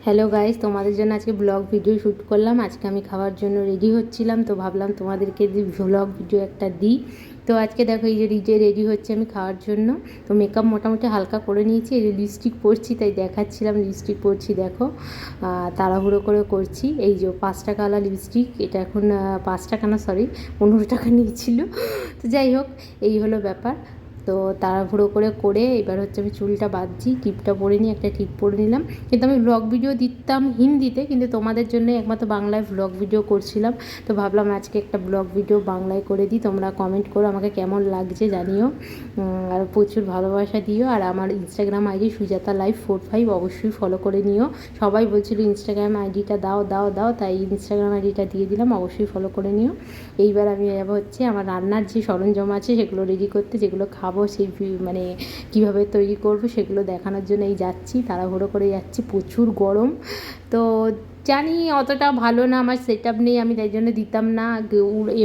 Hello guys, তোমাদের জন্য আজকে ব্লগ ভিডিও শ্যুট করলাম। আজকে আমি খাওয়ার জন্য রেডি হচ্ছিলাম, তো ভাবলাম তোমাদেরকে ব্লগ ভিডিও একটা দিই। তো আজকে দেখো এই যে রেডি হচ্ছে আমি খাওয়ার জন্য। তো মেকআপ মোটামুটি হালকা করে নিয়েছি, এই যে লিপস্টিক পরছি তাই দেখাচ্ছিলাম লিপস্টিক পরছি দেখো। তাড়াহুড়ো করে করছি। এই যে 5 টাকাওয়ালা লিপস্টিক, এটা এখন 5 টাকা না, সরি 15 টাকা নিয়েছিল। তো যাই হোক, এই হলো ব্যাপার। তো তাড়াহুড়ো করে এবার হচ্ছে আমি চুলটা বাঁধছি, টিপটা পরে নিই, একটা টিপ পরে নিলাম। কিন্তু আমি ব্লগ ভিডিও দিতাম হিন্দিতে, কিন্তু তোমাদের জন্য একমাত্র বাংলায় ব্লগ ভিডিও করছিলাম। তো ভাবলাম আজকে একটা ব্লগ ভিডিও বাংলায় করে দিই। তোমরা কমেন্ট করো আমাকে কেমন লাগছে জানিও, আর প্রচুর ভালোবাসা দিও। আর আমার ইনস্টাগ্রাম আইডি সুজাতা লাইভ 45 অবশ্যই ফলো করে নিও। সবাই বলছিল ইনস্টাগ্রাম আইডিটা দাও দাও দাও, তাই ইনস্টাগ্রাম আইডিটা দিয়ে দিলাম, অবশ্যই ফলো করে নিও। এইবার আমি যাবো হচ্ছে আমার রান্নার যে সরঞ্জাম আছে সেগুলো রেডি করতে, যেগুলো খাবো সেই মানে কীভাবে তৈরি করবো সেগুলো দেখানোর জন্য এই যাচ্ছি, তাড়াহুড়ো করে যাচ্ছি, প্রচুর গরম। তো জানি অতটা ভালো না, আমার সেট আপ নেই, আমি তাই জন্য দিতাম না।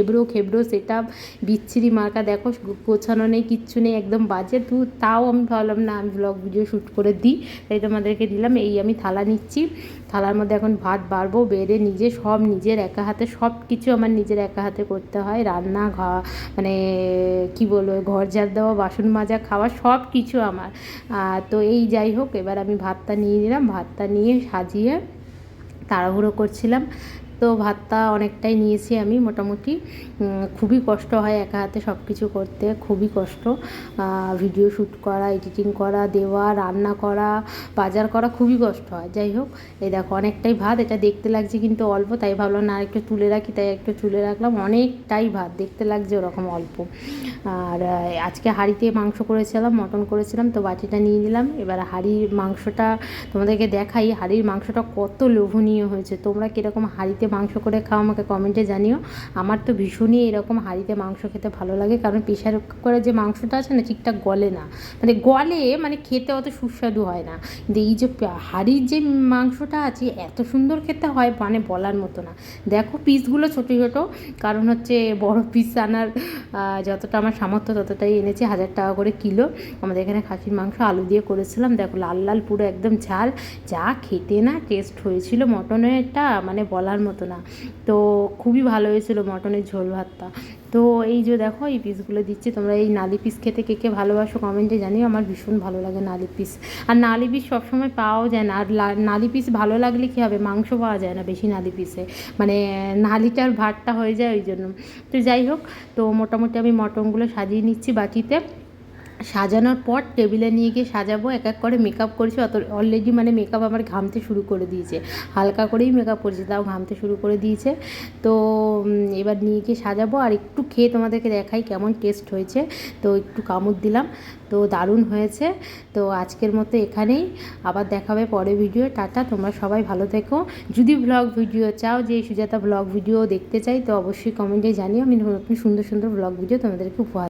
এবড়ো খেবড়ো সেট আপ, বিচ্ছিরি মার্কা দেখো, গোছানো নেই, কিচ্ছু নেই, একদম বাজে। তাও আমি ভাবলাম না, আমি ব্লগ ভিডিও শ্যুট করে দিই, তাই তোমাদেরকে দিলাম। এই আমি থালা নিচ্ছি, থালার মধ্যে এখন ভাত বাড়বো, বেড়ে সব নিজের একা হাতে, সব কিছু আমার নিজের একা হাতে করতে হয়। রান্না মানে কি বলবো, ঘর ঝাড় দেওয়া, বাসন মাজা, খাওয়া, সব কিছু আমার। তো এই যাই হোক, এবার আমি ভাতটা নিয়ে নিলাম, ভাতটা নিয়ে সাজিয়ে তাড়াহুড়ো করছিলাম। তো ভাতটা অনেকটাই নিয়েছি আমি মোটামুটি। খুবই কষ্ট হয় একা হাতে সব কিছু করতে, খুবই কষ্ট। ভিডিও শ্যুট করা, এডিটিং করা, দেওয়া, রান্না করা, বাজার করা, খুবই কষ্ট হয়। যাই হোক, এই দেখো অনেকটাই ভাত, এটা দেখতে লাগছে কিন্তু অল্প, তাই ভাবলাম না একটু তুলে রাখি, তাই একটু তুলে রাখলাম। অনেকটাই ভাত, দেখতে লাগছে ওরকম অল্প। আর আজকে হাঁড়িতে মাংস করেছিলাম, মটন করেছিলাম, তো বাটিটা নিয়ে নিলাম। এবার হাঁড়ির মাংসটা তোমাদেরকে দেখাই, হাঁড়ির মাংসটা কত লোভনীয় হয়েছে। তোমরা কীরকম হাঁড়িতে মাংস করে খাও আমাকে কমেন্টে জানিও। আমার তো ভীষণই এরকম হাঁড়িতে মাংস খেতে ভালো লাগে, কারণ প্রেশার কুকারে যে মাংসটা আছে না, ঠিকঠাক গলে না, মানে খেতে অত সুস্বাদু হয় না। কিন্তু এই যে হাঁড়ির যে মাংসটা আছে এত সুন্দর খেতে হয়, মানে বলার মতো না। দেখো পিসগুলো ছোটো ছোটো, কারণ হচ্ছে বড় পিস আনার যতটা আমার সামর্থ্য ততটাই এনেছি। 1000 টাকা করে কিলো আমাদের এখানে খাসির মাংস, আলু দিয়ে করেছিলাম। দেখো লাল লাল পুরো একদম ঝাল, যা খেতে না টেস্ট হয়েছিল মটনেরটা, মানে বলার মতো না। তো খুবই ভালো হয়েছিল মটনের ঝোল ভাতটা। তো এই যে দেখো এই পিসগুলো দিচ্ছি। তোমরা এই নালি পিস খেতে কে কে ভালোবাসো কমেন্টে জানিও, আমার ভীষণ ভালো লাগে নালি পিস। আর নালি পিস সবসময় পাওয়াও যায় না, আর নালি পিস ভালো লাগলে কী হবে, মাংস পাওয়া যায় না বেশি নালি পিসে, মানে নালিটার ভাতটা হয়ে যায় ওই জন্য। তো যাই হোক, তো মোটামুটি আমি মটনগুলো সাজিয়ে নিচ্ছি বাটিতে। সাজানোর পর টেবিলে নিয়ে গিয়ে সাজাবো, এক এক করে মেকআপ করেছি, অলরেডি মানে মেকআপ আমার ঘামতে শুরু করে দিয়েছে, হালকা করেই মেকআপ করেছি তাও ঘামতে শুরু করে দিয়েছে। তো এবার নিয়ে গিয়ে সাজাবো, আর একটু খেয়ে তোমাদেরকে দেখাই কেমন টেস্ট হয়েছে। তো একটু কামড় দিলাম, তো দারুণ হয়েছে। তো আজকের মতো এখানেই, আবার দেখা হবে পরে ভিডিও। টাটা, তোমরা সবাই ভালো থেকো। যদি ব্লগ ভিডিও চাও, যে সুজাতা ব্লগ ভিডিও দেখতে চাই, তো অবশ্যই কমেন্টে জানিও, আমি নতুন সুন্দর সুন্দর ব্লগ ভিডিও তোমাদেরকে উপহার